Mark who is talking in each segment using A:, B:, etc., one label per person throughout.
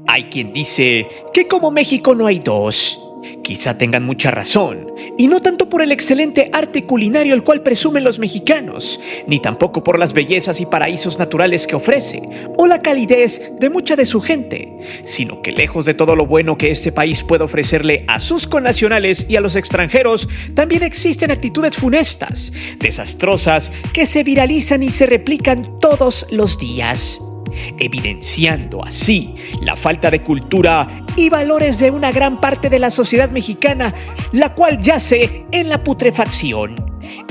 A: Hay quien dice que como México no hay dos. Quizá tengan mucha razón, y no tanto por el excelente arte culinario el cual presumen los mexicanos, ni tampoco por las bellezas y paraísos naturales que ofrece, o la calidez de mucha de su gente, sino que lejos de todo lo bueno que este país puede ofrecerle a sus connacionales y a los extranjeros, también existen actitudes funestas, desastrosas, que se viralizan y se replican todos los días, evidenciando así la falta de cultura y valores de una gran parte de la sociedad mexicana, la cual yace en la putrefacción,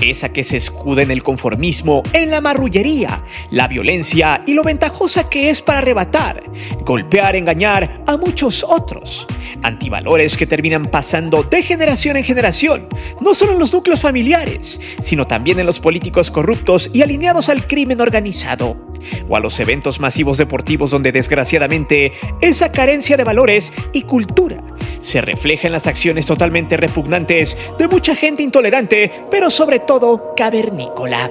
A: esa que se escuda en el conformismo, en la marrullería, la violencia y lo ventajosa que es para arrebatar, golpear, engañar a muchos otros, antivalores que terminan pasando de generación en generación, no solo en los núcleos familiares, sino también en los políticos corruptos y alineados al crimen organizado, o a los eventos masivos deportivos donde desgraciadamente esa carencia de valores y cultura se refleja en las acciones totalmente repugnantes de mucha gente intolerante, pero sobre todo cavernícola.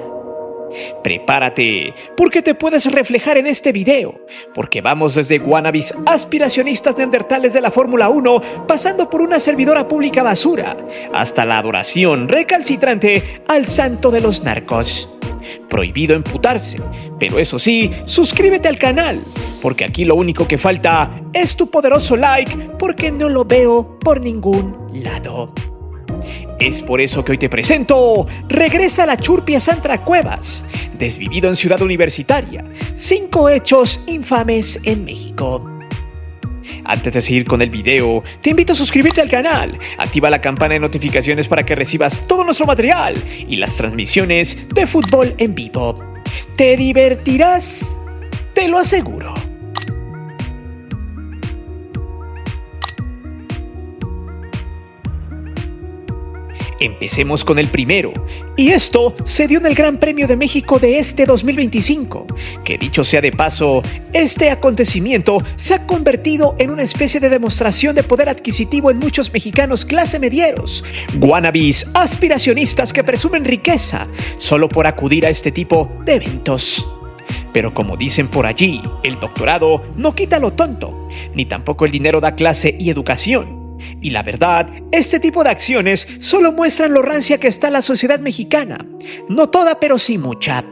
A: Prepárate, porque te puedes reflejar en este video, porque vamos desde wannabes aspiracionistas neandertales de la Fórmula 1, pasando por una servidora pública basura, hasta la adoración recalcitrante al santo de los narcos. Prohibido emputarse, pero eso sí, suscríbete al canal, porque aquí lo único que falta es tu poderoso like, porque no lo veo por ningún lado. Es por eso que hoy te presento Regresa a la Churpia Santra Cuevas, desvivido en Ciudad Universitaria, 5 hechos infames en México. Antes de seguir con el video, te invito a suscribirte al canal, activa la campana de notificaciones para que recibas todo nuestro material y las transmisiones de fútbol en vivo. Te divertirás, te lo aseguro. Empecemos con el primero, y esto se dio en el Gran Premio de México de este 2025, que dicho sea de paso, este acontecimiento se ha convertido en una especie de demostración de poder adquisitivo en muchos mexicanos clase medieros, wannabes aspiracionistas que presumen riqueza solo por acudir a este tipo de eventos. Pero como dicen por allí, el doctorado no quita lo tonto, ni tampoco el dinero da clase y educación. Y la verdad, este tipo de acciones solo muestran lo rancia que está la sociedad mexicana. No toda, pero sí mucha.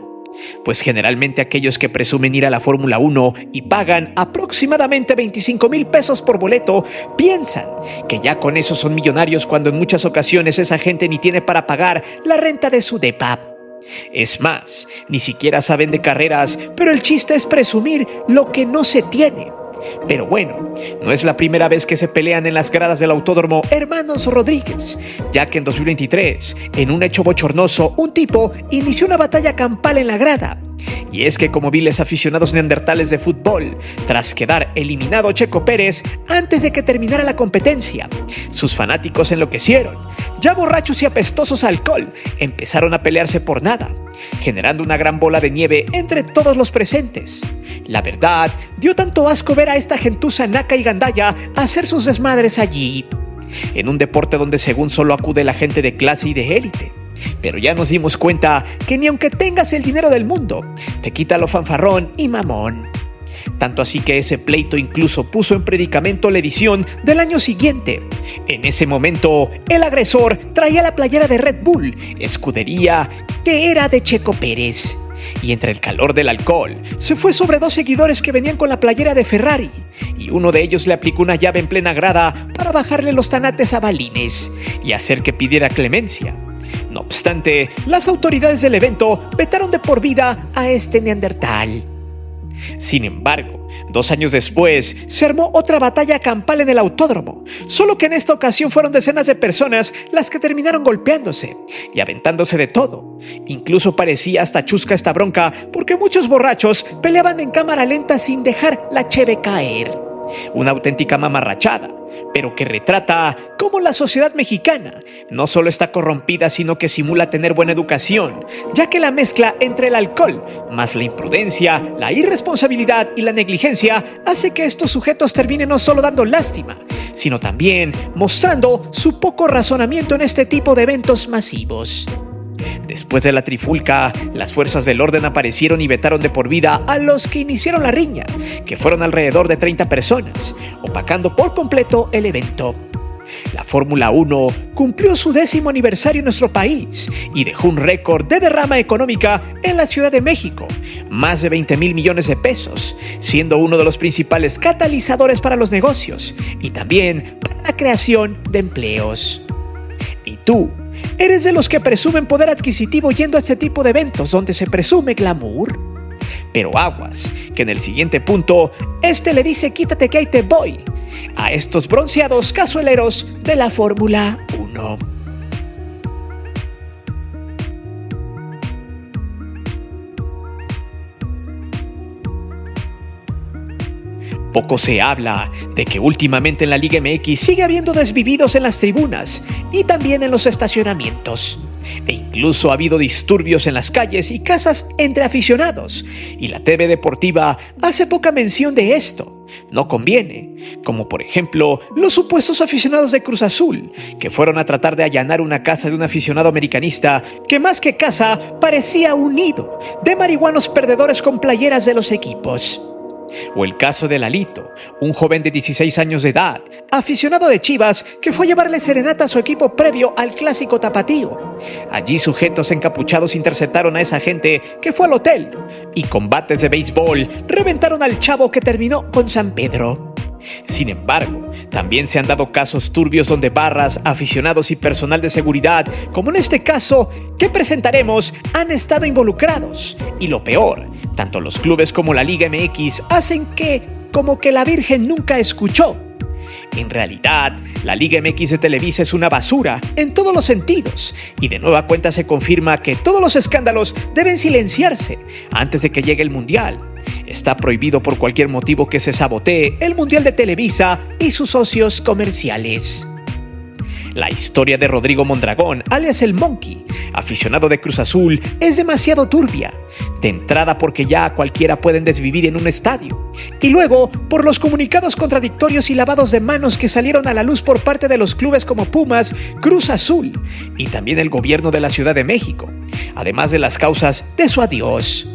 A: Pues generalmente aquellos que presumen ir a la Fórmula 1 y pagan aproximadamente 25,000 pesos por boleto, piensan que ya con eso son millonarios, cuando en muchas ocasiones esa gente ni tiene para pagar la renta de su depa. Es más, ni siquiera saben de carreras, pero el chiste es presumir lo que no se tiene. Pero bueno, no es la primera vez que se pelean en las gradas del Autódromo Hermanos Rodríguez, ya que en 2023, en un hecho bochornoso, un tipo inició una batalla campal en la grada. Y es que como viles aficionados neandertales de fútbol, tras quedar eliminado Checo Pérez antes de que terminara la competencia, sus fanáticos enloquecieron. Ya borrachos y apestosos a alcohol, empezaron a pelearse por nada, generando una gran bola de nieve entre todos los presentes. La verdad, dio tanto asco ver a esta gentuza naca y gandalla hacer sus desmadres allí, en un deporte donde según solo acude la gente de clase y de élite. Pero ya nos dimos cuenta que ni aunque tengas el dinero del mundo, te quita lo fanfarrón y mamón. Tanto así que ese pleito incluso puso en predicamento la edición del año siguiente. En ese momento, el agresor traía la playera de Red Bull, escudería que era de Checo Pérez. Y entre el calor del alcohol, se fue sobre 2 seguidores que venían con la playera de Ferrari, y uno de ellos le aplicó una llave en plena grada para bajarle los tanates a balines y hacer que pidiera clemencia. No obstante, las autoridades del evento vetaron de por vida a este neandertal. Sin embargo, 2 años después, se armó otra batalla campal en el autódromo, solo que en esta ocasión fueron decenas de personas las que terminaron golpeándose y aventándose de todo. Incluso parecía hasta chusca esta bronca, porque muchos borrachos peleaban en cámara lenta sin dejar la cheve caer. Una auténtica mamarrachada, pero que retrata cómo la sociedad mexicana no solo está corrompida, sino que simula tener buena educación, ya que la mezcla entre el alcohol, más la imprudencia, la irresponsabilidad y la negligencia hace que estos sujetos terminen no solo dando lástima, sino también mostrando su poco razonamiento en este tipo de eventos masivos. Después de la trifulca, las fuerzas del orden aparecieron y vetaron de por vida a los que iniciaron la riña, que fueron alrededor de 30 personas, opacando por completo el evento. La Fórmula 1 cumplió su 10º aniversario en nuestro país y dejó un récord de derrama económica en la Ciudad de México, más de 20,000 millones de pesos, siendo uno de los principales catalizadores para los negocios y también para la creación de empleos. ¿Y tú? ¿Eres de los que presumen poder adquisitivo yendo a este tipo de eventos donde se presume glamour? Pero aguas, que en el siguiente punto, le dice quítate que ahí te voy a estos bronceados casueleros de la Fórmula 1. Poco se habla de que últimamente en la Liga MX sigue habiendo desvividos en las tribunas y también en los estacionamientos. E incluso ha habido disturbios en las calles y casas entre aficionados, y la TV deportiva hace poca mención de esto. No conviene, como por ejemplo los supuestos aficionados de Cruz Azul, que fueron a tratar de allanar una casa de un aficionado americanista que más que casa parecía un nido de marihuanos perdedores con playeras de los equipos. O el caso de Lalito, un joven de 16 años de edad, aficionado de Chivas, que fue a llevarle serenata a su equipo previo al clásico tapatío. Allí sujetos encapuchados interceptaron a esa gente que fue al hotel y con bates de béisbol reventaron al chavo que terminó con San Pedro. Sin embargo, también se han dado casos turbios donde barras, aficionados y personal de seguridad, como en este caso que presentaremos, han estado involucrados. Y lo peor, tanto los clubes como la Liga MX hacen como que la Virgen nunca escuchó. En realidad, la Liga MX de Televisa es una basura en todos los sentidos, y de nueva cuenta se confirma que todos los escándalos deben silenciarse antes de que llegue el Mundial. Está prohibido por cualquier motivo que se sabotee el Mundial de Televisa y sus socios comerciales. La historia de Rodrigo Mondragón, alias el Monkey, aficionado de Cruz Azul, es demasiado turbia. De entrada porque ya a cualquiera pueden desvivir en un estadio. Y luego por los comunicados contradictorios y lavados de manos que salieron a la luz por parte de los clubes como Pumas, Cruz Azul y también el gobierno de la Ciudad de México. Además de las causas de su adiós.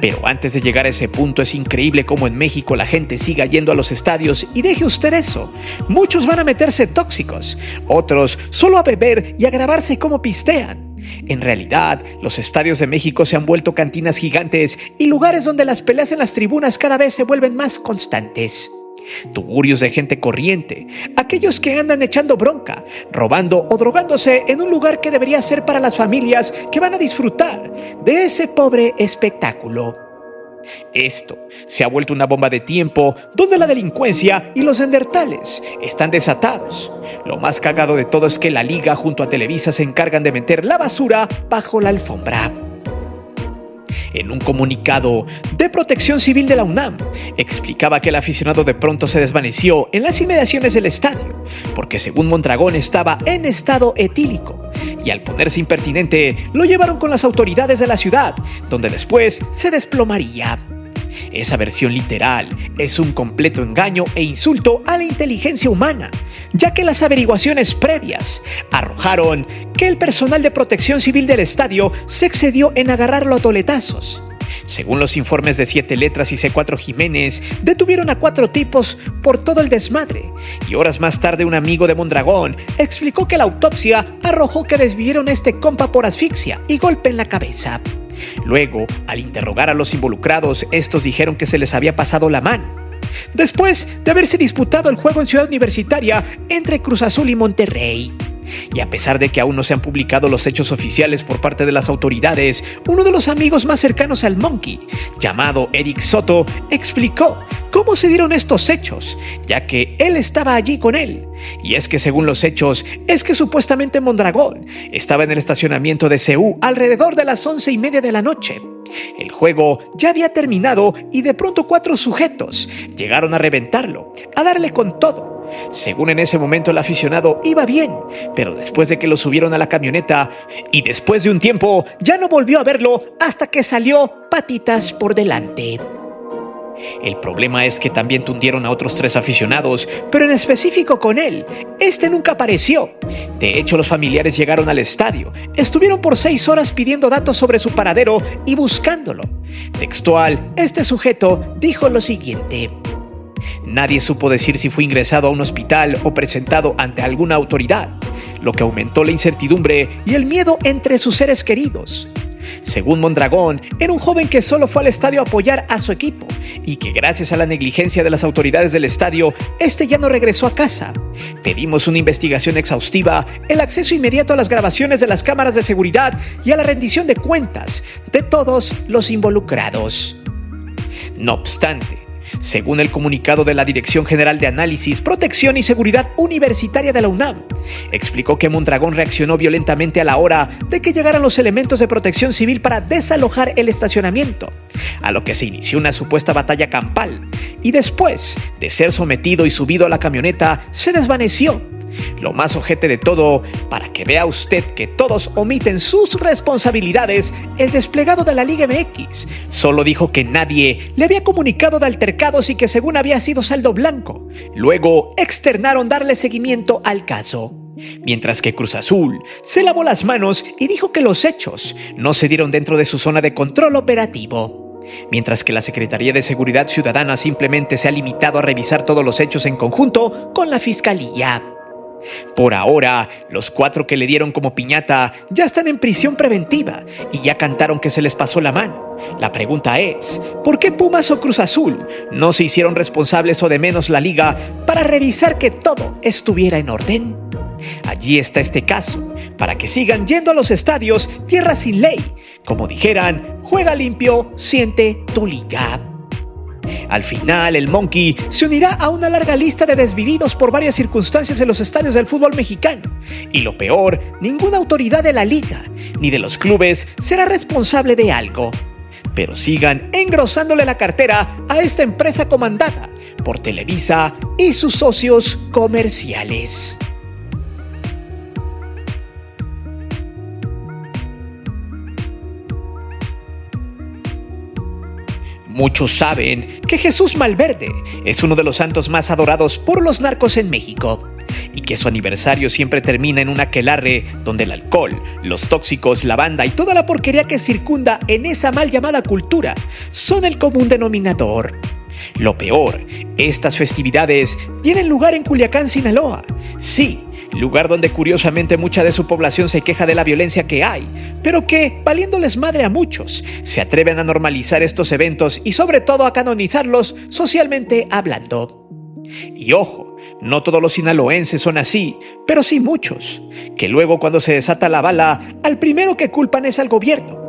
A: Pero antes de llegar a ese punto, es increíble cómo en México la gente siga yendo a los estadios, y deje usted eso. Muchos van a meterse tóxicos, otros solo a beber y a grabarse cómo pistean. En realidad, los estadios de México se han vuelto cantinas gigantes y lugares donde las peleas en las tribunas cada vez se vuelven más constantes. Tugurios de gente corriente, aquellos que andan echando bronca, robando o drogándose en un lugar que debería ser para las familias que van a disfrutar de ese pobre espectáculo. Esto se ha vuelto una bomba de tiempo donde la delincuencia y los neandertales están desatados. Lo más cagado de todo es que la Liga junto a Televisa se encargan de meter la basura bajo la alfombra. En un comunicado de Protección Civil de la UNAM, explicaba que el aficionado de pronto se desvaneció en las inmediaciones del estadio, porque según Mondragón estaba en estado etílico, y al ponerse impertinente lo llevaron con las autoridades de la ciudad, donde después se desplomaría. Esa versión literal es un completo engaño e insulto a la inteligencia humana, ya que las averiguaciones previas arrojaron que el personal de Protección Civil del estadio se excedió en agarrarlo a toletazos. Según los informes de 7 Letras y C4 Jiménez, detuvieron a 4 tipos por todo el desmadre, y horas más tarde un amigo de Mondragón explicó que la autopsia arrojó que desvivieron a este compa por asfixia y golpe en la cabeza. Luego, al interrogar a los involucrados, estos dijeron que se les había pasado la mano. Después de haberse disputado el juego en Ciudad Universitaria entre Cruz Azul y Monterrey. Y a pesar de que aún no se han publicado los hechos oficiales por parte de las autoridades, uno de los amigos más cercanos al Monkey, llamado Eric Soto, explicó cómo se dieron estos hechos, ya que él estaba allí con él. Y es que según los hechos, es que supuestamente Mondragón estaba en el estacionamiento de CU alrededor de las 11:30 de la noche. El juego ya había terminado y de pronto 4 sujetos llegaron a reventarlo, a darle con todo. Según en ese momento el aficionado iba bien, pero después de que lo subieron a la camioneta y después de un tiempo ya no volvió a verlo hasta que salió patitas por delante. El problema es que también tundieron a otros 3 aficionados, pero en específico con él. Este nunca apareció. De hecho, los familiares llegaron al estadio, estuvieron por 6 horas pidiendo datos sobre su paradero y buscándolo. Textual, este sujeto dijo lo siguiente: nadie supo decir si fue ingresado a un hospital o presentado ante alguna autoridad, lo que aumentó la incertidumbre y el miedo entre sus seres queridos. Según Mondragón, era un joven que solo fue al estadio a apoyar a su equipo y que gracias a la negligencia de las autoridades del estadio, este ya no regresó a casa. Pedimos una investigación exhaustiva, el acceso inmediato a las grabaciones de las cámaras de seguridad y a la rendición de cuentas de todos los involucrados. No obstante, según el comunicado de la Dirección General de Análisis, Protección y Seguridad Universitaria de la UNAM, explicó que Mondragón reaccionó violentamente a la hora de que llegaran los elementos de protección civil para desalojar el estacionamiento, a lo que se inició una supuesta batalla campal, y después de ser sometido y subido a la camioneta, se desvaneció. Lo más ojete de todo, para que vea usted que todos omiten sus responsabilidades, el desplegado de la Liga MX solo dijo que nadie le había comunicado de altercados y que según había sido saldo blanco. Luego externaron darle seguimiento al caso. Mientras que Cruz Azul se lavó las manos y dijo que los hechos no se dieron dentro de su zona de control operativo. Mientras que la Secretaría de Seguridad Ciudadana simplemente se ha limitado a revisar todos los hechos en conjunto con la Fiscalía. Por ahora, los 4 que le dieron como piñata ya están en prisión preventiva y ya cantaron que se les pasó la mano. La pregunta es, ¿por qué Pumas o Cruz Azul no se hicieron responsables o de menos la liga para revisar que todo estuviera en orden? Allí está este caso, para que sigan yendo a los estadios tierra sin ley. Como dijeran, juega limpio, siente tu liga. Al final, el Monkey se unirá a una larga lista de desvividos por varias circunstancias en los estadios del fútbol mexicano. Y lo peor, ninguna autoridad de la liga ni de los clubes será responsable de algo. Pero sigan engrosándole la cartera a esta empresa comandada por Televisa y sus socios comerciales. Muchos saben que Jesús Malverde es uno de los santos más adorados por los narcos en México y que su aniversario siempre termina en un aquelarre donde el alcohol, los tóxicos, la banda y toda la porquería que circunda en esa mal llamada cultura son el común denominador. Lo peor, estas festividades tienen lugar en Culiacán, Sinaloa. Sí, lugar donde curiosamente mucha de su población se queja de la violencia que hay, pero que, valiéndoles madre a muchos, se atreven a normalizar estos eventos y sobre todo a canonizarlos socialmente hablando. Y ojo, no todos los sinaloenses son así, pero sí muchos, que luego cuando se desata la bala, al primero que culpan es al gobierno.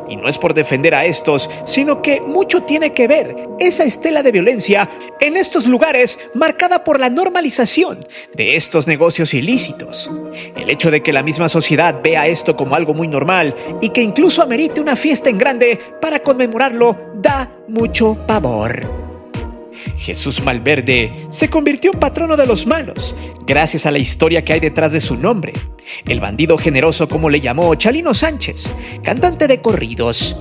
A: Y no es por defender a estos, sino que mucho tiene que ver esa estela de violencia en estos lugares marcada por la normalización de estos negocios ilícitos. El hecho de que la misma sociedad vea esto como algo muy normal y que incluso amerite una fiesta en grande para conmemorarlo da mucho pavor. Jesús Malverde se convirtió en patrono de los malos, gracias a la historia que hay detrás de su nombre. El bandido generoso, como le llamó Chalino Sánchez, cantante de corridos.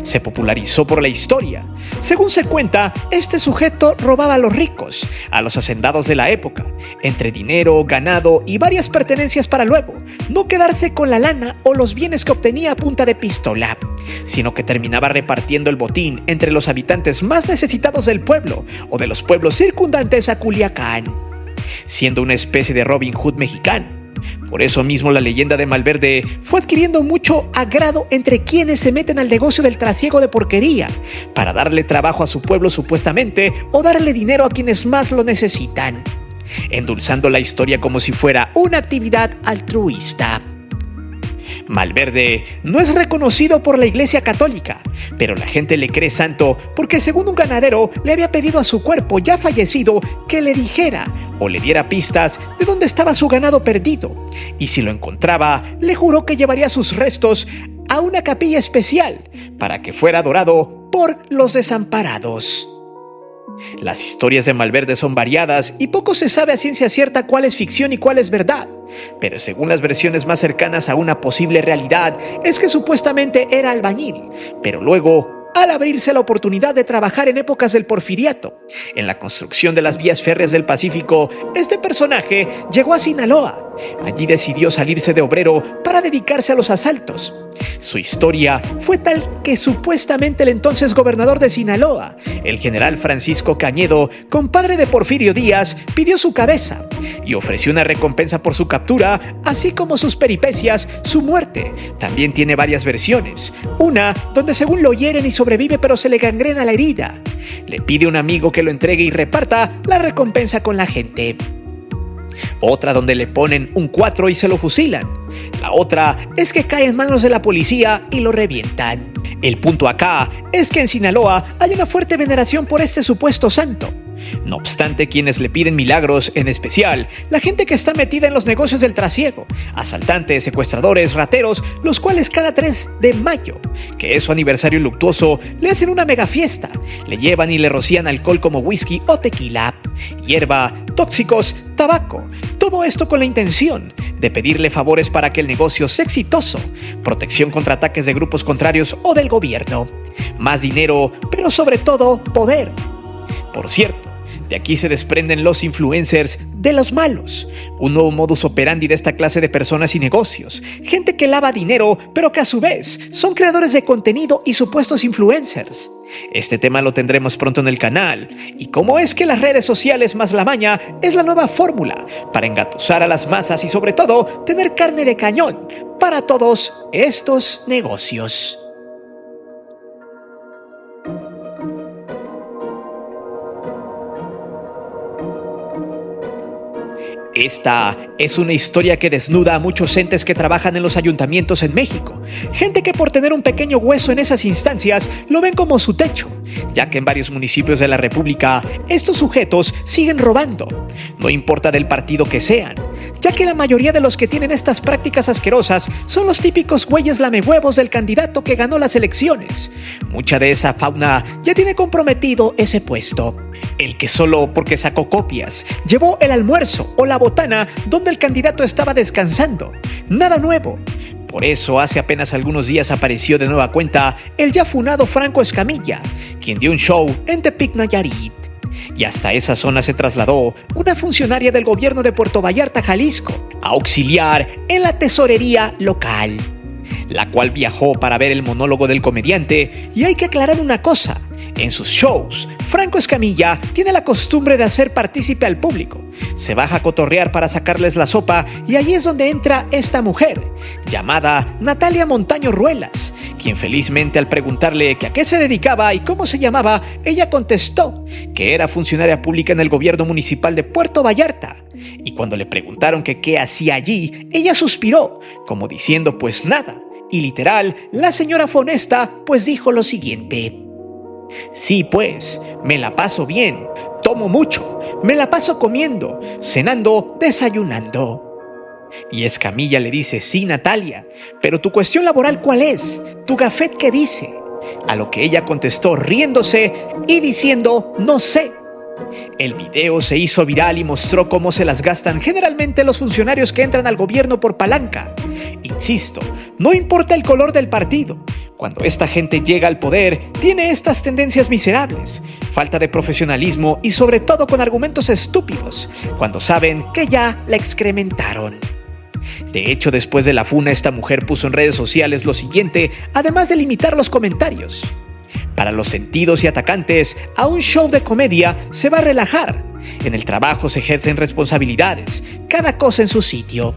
A: Se popularizó por la historia. Según se cuenta, este sujeto robaba a los ricos, a los hacendados de la época, entre dinero, ganado y varias pertenencias para luego no quedarse con la lana o los bienes que obtenía a punta de pistola, sino que terminaba repartiendo el botín entre los habitantes más necesitados del pueblo o de los pueblos circundantes a Culiacán, siendo una especie de Robin Hood mexicano. Por eso mismo la leyenda de Malverde fue adquiriendo mucho agrado entre quienes se meten al negocio del trasiego de porquería para darle trabajo a su pueblo supuestamente o darle dinero a quienes más lo necesitan, endulzando la historia como si fuera una actividad altruista. Malverde no es reconocido por la Iglesia Católica, pero la gente le cree santo porque según un ganadero le había pedido a su cuerpo ya fallecido que le dijera o le diera pistas de dónde estaba su ganado perdido, y si lo encontraba le juró que llevaría sus restos a una capilla especial para que fuera adorado por los desamparados. Las historias de Malverde son variadas y poco se sabe a ciencia cierta cuál es ficción y cuál es verdad, pero según las versiones más cercanas a una posible realidad es que supuestamente era albañil, pero luego al abrirse la oportunidad de trabajar en épocas del Porfiriato. En la construcción de las vías férreas del Pacífico, este personaje llegó a Sinaloa. Allí decidió salirse de obrero para dedicarse a los asaltos. Su historia fue tal que supuestamente el entonces gobernador de Sinaloa, el general Francisco Cañedo, compadre de Porfirio Díaz, pidió su cabeza y ofreció una recompensa por su captura, así como sus peripecias, su muerte. También tiene varias versiones. Una donde según lo hieren y sobrevive pero se le gangrena la herida. Le pide a un amigo que lo entregue y reparta la recompensa con la gente. Otra donde le ponen un 4 y se lo fusilan. La otra es que cae en manos de la policía y lo revientan. El punto acá es que en Sinaloa hay una fuerte veneración por este supuesto santo. No obstante, quienes le piden milagros, en especial la gente que está metida en los negocios del trasiego, asaltantes, secuestradores, rateros, los cuales cada 3 de mayo, que es su aniversario luctuoso, le hacen una mega fiesta, le llevan y le rocían alcohol como whisky o tequila, hierba, tóxicos, tabaco, todo esto con la intención de pedirle favores para que el negocio sea exitoso, protección contra ataques de grupos contrarios o del gobierno, más dinero, pero sobre todo poder. Por cierto, de aquí se desprenden los influencers de los malos, un nuevo modus operandi de esta clase de personas y negocios, gente que lava dinero pero que a su vez son creadores de contenido y supuestos influencers. Este tema lo tendremos pronto en el canal, y cómo es que las redes sociales más la maña es la nueva fórmula para engatusar a las masas y sobre todo tener carne de cañón para todos estos negocios. Esta es una historia que desnuda a muchos entes que trabajan en los ayuntamientos en México. Gente que por tener un pequeño hueso en esas instancias lo ven como su techo, ya que en varios municipios de la República estos sujetos siguen robando, no importa del partido que sean, ya que la mayoría de los que tienen estas prácticas asquerosas son los típicos güeyes lamehuevos del candidato que ganó las elecciones. Mucha de esa fauna ya tiene comprometido ese puesto. El que solo porque sacó copias llevó el almuerzo o la botana donde el candidato estaba descansando. Nada nuevo. Por eso hace apenas algunos días apareció de nueva cuenta el ya funado Franco Escamilla, quien dio un show en Tepic, Nayarit. Y hasta esa zona se trasladó una funcionaria del gobierno de Puerto Vallarta, Jalisco, a auxiliar en la tesorería local, la cual viajó para ver el monólogo del comediante. Y hay que aclarar una cosa: en sus shows, Franco Escamilla tiene la costumbre de hacer partícipe al público. Se baja a cotorrear para sacarles la sopa, y ahí es donde entra esta mujer, llamada Natalia Montaño Ruelas, quien felizmente al preguntarle que a qué se dedicaba y cómo se llamaba, ella contestó que era funcionaria pública en el gobierno municipal de Puerto Vallarta. Y cuando le preguntaron que qué hacía allí, ella suspiró, como diciendo pues nada. Y literal, la señora fue honesta, pues dijo lo siguiente: sí, pues, me la paso bien, tomo mucho, me la paso comiendo, cenando, desayunando. Y Escamilla le dice: sí, Natalia, pero tu cuestión laboral ¿cuál es? ¿Tu gafet qué dice? A lo que ella contestó riéndose y diciendo: no sé. El video se hizo viral y mostró cómo se las gastan generalmente los funcionarios que entran al gobierno por palanca. Insisto, no importa el color del partido. Cuando esta gente llega al poder, tiene estas tendencias miserables, falta de profesionalismo y sobre todo con argumentos estúpidos, cuando saben que ya la excrementaron. De hecho, después de la funa, esta mujer puso en redes sociales lo siguiente, además de limitar los comentarios: para los sentidos y atacantes, a un show de comedia se va a relajar. En el trabajo se ejercen responsabilidades, cada cosa en su sitio.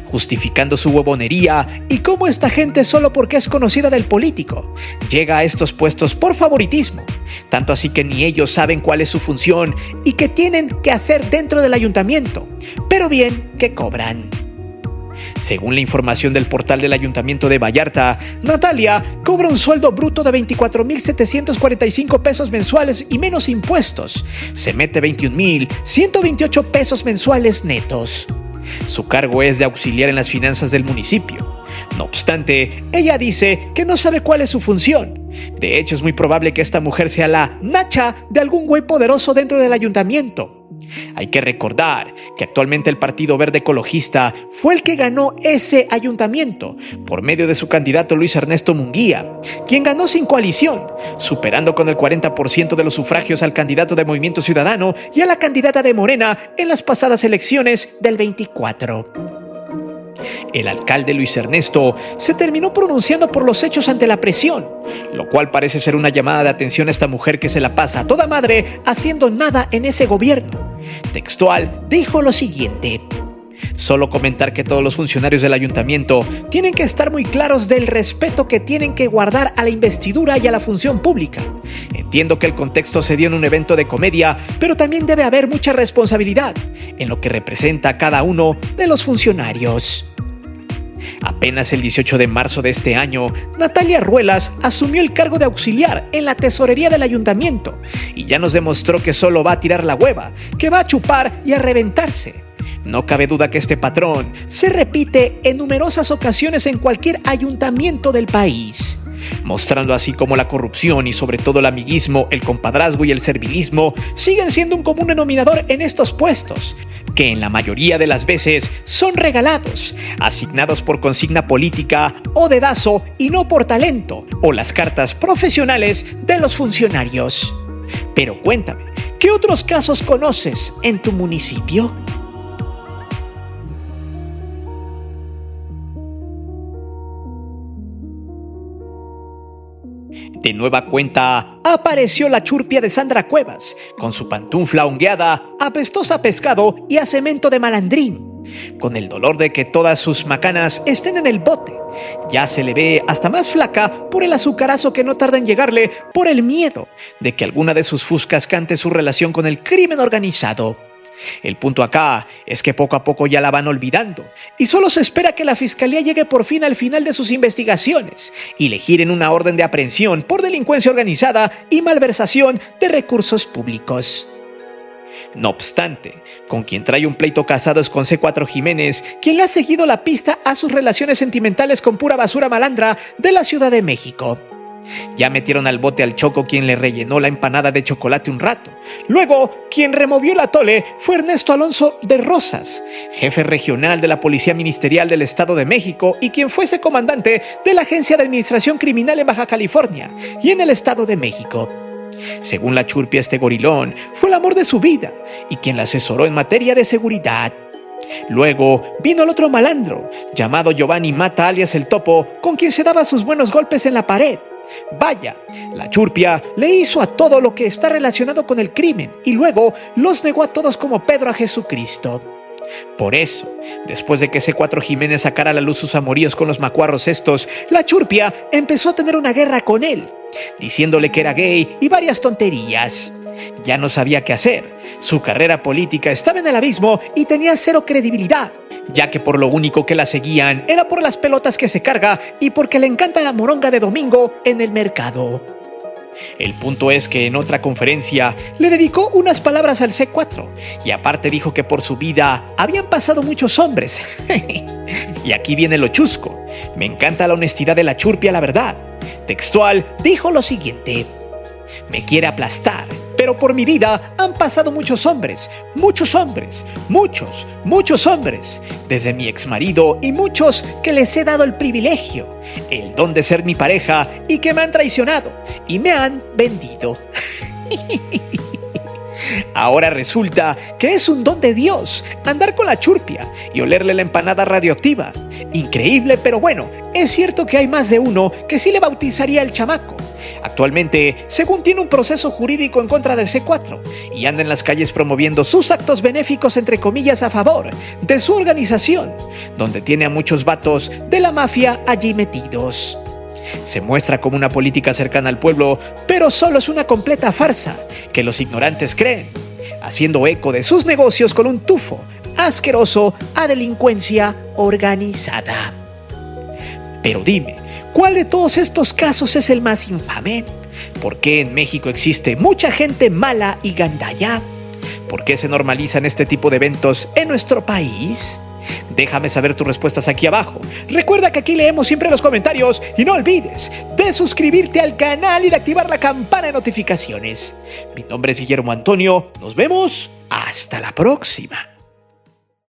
A: Justificando su huevonería y cómo esta gente solo porque es conocida del político llega a estos puestos por favoritismo, tanto así que ni ellos saben cuál es su función y qué tienen que hacer dentro del ayuntamiento, pero bien que cobran. Según la información del portal del Ayuntamiento de Vallarta, Natalia cobra un sueldo bruto de 24,745 pesos mensuales y menos impuestos. Se mete 21,128 pesos mensuales netos. Su cargo es de auxiliar en las finanzas del municipio. No obstante, ella dice que no sabe cuál es su función. De hecho, es muy probable que esta mujer sea la nacha de algún güey poderoso dentro del ayuntamiento. Hay que recordar que actualmente el Partido Verde Ecologista fue el que ganó ese ayuntamiento por medio de su candidato Luis Ernesto Munguía, quien ganó sin coalición, superando con el 40% de los sufragios al candidato de Movimiento Ciudadano y a la candidata de Morena en las pasadas elecciones del 24. El alcalde Luis Ernesto se terminó pronunciando por los hechos ante la presión, lo cual parece ser una llamada de atención a esta mujer que se la pasa a toda madre haciendo nada en ese gobierno. Textual, dijo lo siguiente: solo comentar que todos los funcionarios del ayuntamiento tienen que estar muy claros del respeto que tienen que guardar a la investidura y a la función pública. Entiendo que el contexto se dio en un evento de comedia, pero también debe haber mucha responsabilidad en lo que representa a cada uno de los funcionarios. Apenas el 18 de marzo de este año, Natalia Ruelas asumió el cargo de auxiliar en la tesorería del ayuntamiento y ya nos demostró que solo va a tirar la hueva, que va a chupar y a reventarse. No cabe duda que este patrón se repite en numerosas ocasiones en cualquier ayuntamiento del país, mostrando así cómo la corrupción y sobre todo el amiguismo, el compadrazgo y el servilismo siguen siendo un común denominador en estos puestos, que en la mayoría de las veces son regalados, asignados por consigna política o dedazo y no por talento o las cartas profesionales de los funcionarios. Pero cuéntame, ¿qué otros casos conoces en tu municipio? De nueva cuenta, apareció la churpia de Sandra Cuevas, con su pantufla hongueada, apestosa a pescado y a cemento de malandrín. Con el dolor de que todas sus macanas estén en el bote, ya se le ve hasta más flaca por el azucarazo que no tarda en llegarle por el miedo de que alguna de sus fuscas cante su relación con el crimen organizado. El punto acá es que poco a poco ya la van olvidando y solo se espera que la fiscalía llegue por fin al final de sus investigaciones y le giren una orden de aprehensión por delincuencia organizada y malversación de recursos públicos. No obstante, con quien trae un pleito casado es con C4 Jiménez, quien le ha seguido la pista a sus relaciones sentimentales con pura basura malandra de la Ciudad de México. Ya metieron al bote al Choco, quien le rellenó la empanada de chocolate un rato. Luego, quien removió el atole fue Ernesto Alonso de Rosas, jefe regional de la Policía Ministerial del Estado de México y quien fuese comandante de la Agencia de Administración Criminal en Baja California y en el Estado de México. Según la churpia, este gorilón fue el amor de su vida y quien la asesoró en materia de seguridad. Luego vino el otro malandro, llamado Giovanni Mata alias El Topo, con quien se daba sus buenos golpes en la pared. Vaya, la churpia le hizo a todo lo que está relacionado con el crimen y luego los negó a todos como Pedro a Jesucristo. Por eso, después de que C4 Jiménez sacara a la luz sus amoríos con los macuarros estos, la churpia empezó a tener una guerra con él, diciéndole que era gay y varias tonterías. Ya no sabía qué hacer, su carrera política estaba en el abismo y tenía cero credibilidad, ya que por lo único que la seguían era por las pelotas que se carga y porque le encanta la moronga de domingo en el mercado. El punto es que en otra conferencia le dedicó unas palabras al C4 y aparte dijo que por su vida habían pasado muchos hombres. Y aquí viene lo chusco. Me encanta la honestidad de la churpia, la verdad. Textual, dijo lo siguiente: me quiere aplastar, pero por mi vida han pasado muchos hombres, muchos hombres, muchos hombres, desde mi exmarido y muchos que les he dado el privilegio, el don de ser mi pareja y que me han traicionado y me han vendido. Ahora resulta que es un don de Dios andar con la churpia y olerle la empanada radioactiva. Increíble, pero bueno, es cierto que hay más de uno que sí le bautizaría el chamaco. Actualmente, según tiene un proceso jurídico en contra del C4 y anda en las calles promoviendo sus actos benéficos entre comillas a favor de su organización, donde tiene a muchos vatos de la mafia allí metidos. Se muestra como una política cercana al pueblo, pero solo es una completa farsa que los ignorantes creen, haciendo eco de sus negocios con un tufo asqueroso a delincuencia organizada. Pero dime, ¿cuál de todos estos casos es el más infame? ¿Por qué en México existe mucha gente mala y gandalla? ¿Por qué se normalizan este tipo de eventos en nuestro país? Déjame saber tus respuestas aquí abajo. Recuerda que aquí leemos siempre los comentarios y no olvides de suscribirte al canal y de activar la campana de notificaciones. Mi nombre es Guillermo Antonio. Nos vemos. Hasta la próxima.